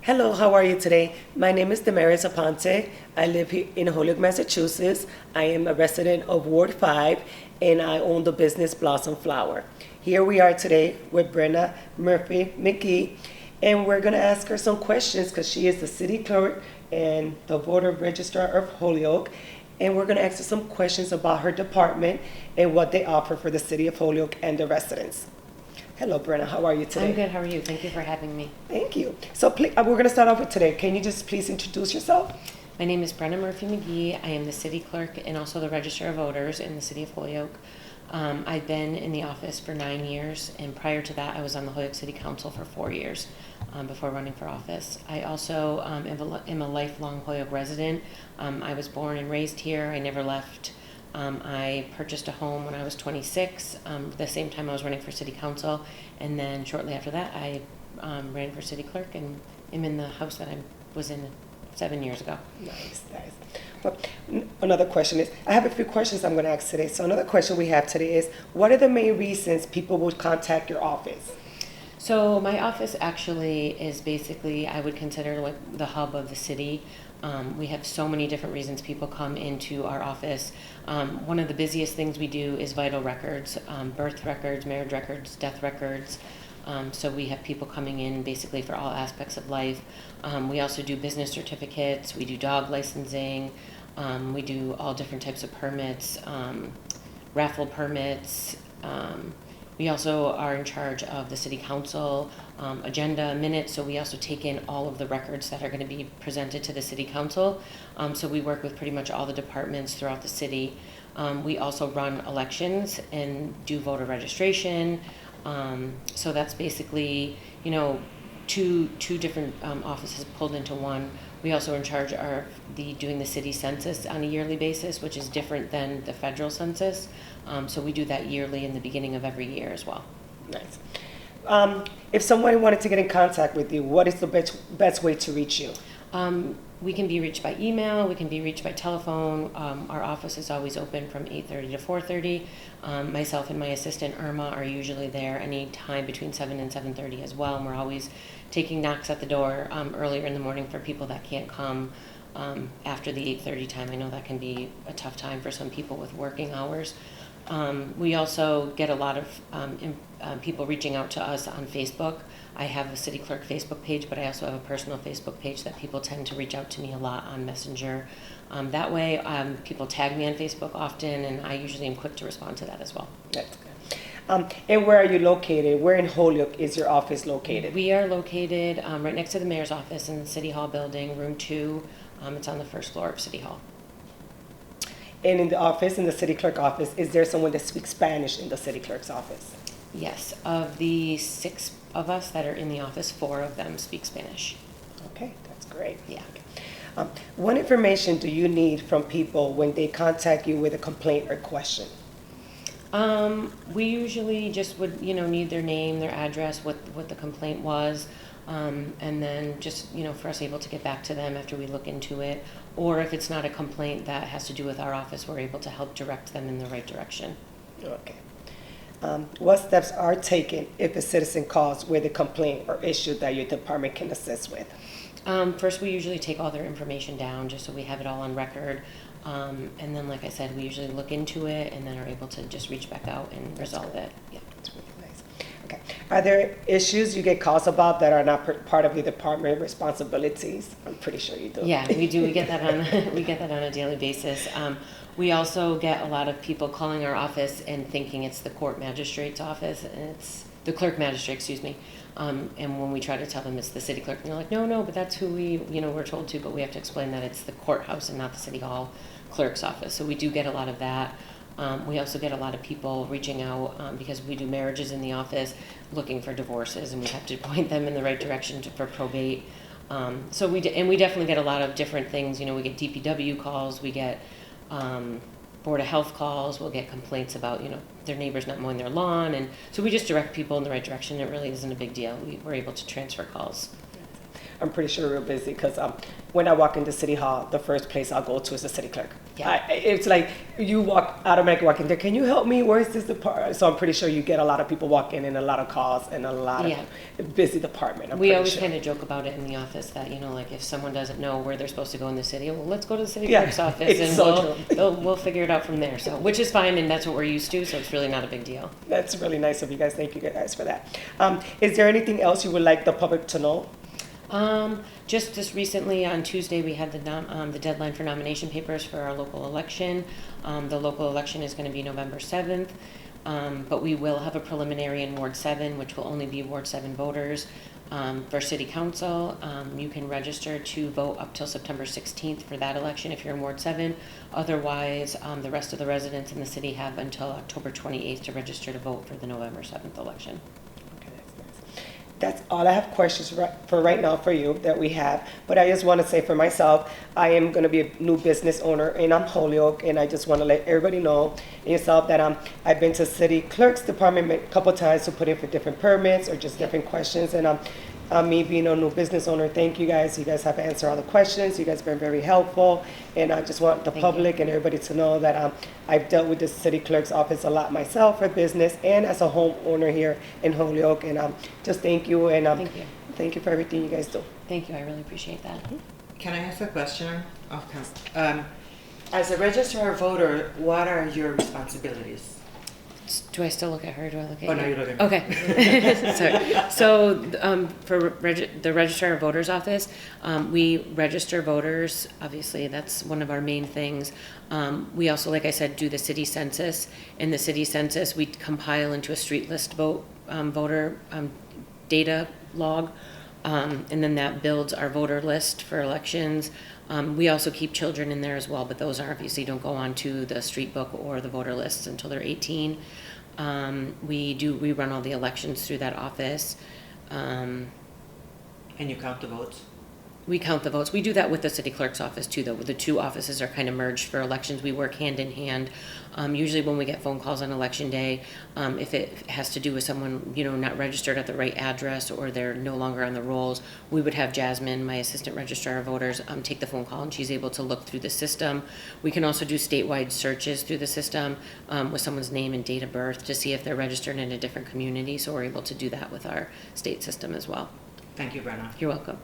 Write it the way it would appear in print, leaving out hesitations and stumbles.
Hello, how are you today? My name is Damaris Aponte. I live here in Holyoke, Massachusetts. I am a resident of Ward 5, and I own the business Blossom Flower. Here we are today with Brenna Murphy McGee, and we're going to ask her some questions because she is the city clerk and the voter registrar of Holyoke. And we're going to ask her some questions about her department and what they offer for the city of Holyoke and the residents. Hello, Brenna. How are you today? I'm good. How are you? Thank you for having me. Thank you. So we're going to start off with today. Can you just please introduce yourself? My name is Brenna Murphy McGee. I am the city clerk and also the registrar of voters in the city of Holyoke. I've been in the office for 9 years, and prior to that, I was on the Holyoke City Council for 4 years before running for office. I also am a lifelong Holyoke resident. I was born and raised here. I never left. I purchased a home when I was 26, the same time I was running for city council, and then shortly after that I ran for city clerk and am in the house that I was in 7 years ago. Nice. Well, another question is, I have a few questions I'm going to ask today. So another question we have today is, what are the main reasons people would contact your office? So my office actually is basically, I would consider like the hub of the city. We have so many different reasons people come into our office. One of the busiest things we do is vital records, birth records, marriage records, death records. So we have people coming in basically for all aspects of life. We also do business certificates, we do dog licensing, we do all different types of permits, raffle permits. We also are in charge of the city council agenda minutes, so we also take in all of the records that are going to be presented to the city council. So we work with pretty much all the departments throughout the city. We also run elections and do voter registration. So that's basically, two different offices pulled into one. We also are in charge of doing the city census on a yearly basis, which is different than the federal census. So we do that yearly in the beginning of every year as well. Nice. If someone wanted to get in contact with you, what is the best way to reach you? We can be reached by email, we can be reached by telephone. Our office is always open from 8:30 to 4:30. Myself and my assistant Irma are usually there any time between 7 and 7:30 as well. And we're always taking knocks at the door earlier in the morning for people that can't come after the 8:30 time. I know that can be a tough time for some people with working hours. We also get a lot of people reaching out to us on Facebook. I have a city clerk Facebook page, but I also have a personal Facebook page that people tend to reach out to me a lot on Messenger. That way, people tag me on Facebook often, and I usually am quick to respond to that as well. That's good. And where are you located? Where in Holyoke is your office located? We are located right next to the mayor's office in the City Hall building, room 2. It's on the first floor of City Hall. And in the office, in the city clerk office, is there someone that speaks Spanish in the city clerk's office? Yes. Of the 6 of us that are in the office, 4 of them speak Spanish. Okay, that's great. Yeah. What information do you need from people when they contact you with a complaint or question? We usually just would, need their name, their address, what the complaint was, and then just, for us able to get back to them after we look into it. Or if it's not a complaint that has to do with our office, we're able to help direct them in the right direction. Okay. What steps are taken if a citizen calls with a complaint or issue that your department can assist with? First, we usually take all their information down just so we have it all on record. And then, like I said, we usually look into it and then are able to just reach back out and resolve it. Yeah. That's really nice. Okay. Are there issues you get calls about that are not part of your department responsibilities? I'm pretty sure you do. Yeah, we do. We get that on a daily basis. We also get a lot of people calling our office and thinking it's the court magistrate's office, and it's the clerk magistrate, excuse me. And when we try to tell them it's the city clerk, and they're like, no, but that's who we're told to, but we have to explain that it's the courthouse and not the city hall clerk's office. So we do get a lot of that. We also get a lot of people reaching out because we do marriages in the office, looking for divorces, and we have to point them in the right direction for probate. So we definitely get a lot of different things. We get DPW calls, we get Board of Health calls, we'll get complaints about, their neighbors not mowing their lawn. And so we just direct people in the right direction. It really isn't a big deal. We're able to transfer calls. I'm pretty sure we're busy because when I walk into City Hall, the first place I'll go to is the city clerk. Yeah. It's like you automatically walk in there. Can you help me? Where's this department? So I'm pretty sure you get a lot of people walking in, a lot of calls, and a lot of busy department. We always kind of joke about it in the office that, like if someone doesn't know where they're supposed to go in the city, well, let's go to the city clerk's office and we'll figure it out from there. So, which is fine, and that's what we're used to, so it's really not a big deal. That's really nice of you guys. Thank you guys for that. Is there anything else you would like the public to know? Just recently on Tuesday, we had the deadline for nomination papers for our local election. The local election is going to be November 7th, but we will have a preliminary in Ward 7, which will only be Ward 7 voters. For City Council, you can register to vote up till September 16th for that election if you're in Ward 7. Otherwise, the rest of the residents in the city have until October 28th to register to vote for the November 7th election. That's all I have questions for right now for you that we have. But I just want to say for myself, I am going to be a new business owner and I'm Holyoke, and I just want to let everybody know and yourself that I've been to city clerk's department a couple times to put in for different permits or just different questions. And me being a new business owner, thank you guys. You guys have answered all the questions. You guys have been very helpful. And I just want the public and everybody to know that I've dealt with the city clerk's office a lot myself for business and as a homeowner here in Holyoke. And just thank you. And thank you for everything you guys do. Thank you. I really appreciate that. Can I ask a question? As a registrar voter, what are your responsibilities? Do I still look at her? Do I look at you? Oh, no, you look at me. Okay. Sorry. So for the Registrar of Voters office, we register voters. Obviously, that's one of our main things. We also, like I said, do the city census. In the city census, we compile into a street list voter data log, and then that builds our voter list for elections. We also keep children in there as well, but those obviously don't go on to the street book or the voter lists until they're 18. We run all the elections through that office. And you count the votes? We count the votes. We do that with the city clerk's office too, though. The two offices are kind of merged for elections. We work hand in hand. Usually when we get phone calls on election day, if it has to do with someone, not registered at the right address or they're no longer on the rolls, we would have Jasmine, my assistant registrar of voters, take the phone call, and she's able to look through the system. We can also do statewide searches through the system with someone's name and date of birth to see if they're registered in a different community. So we're able to do that with our state system as well. Thank you, Brenna. You're welcome.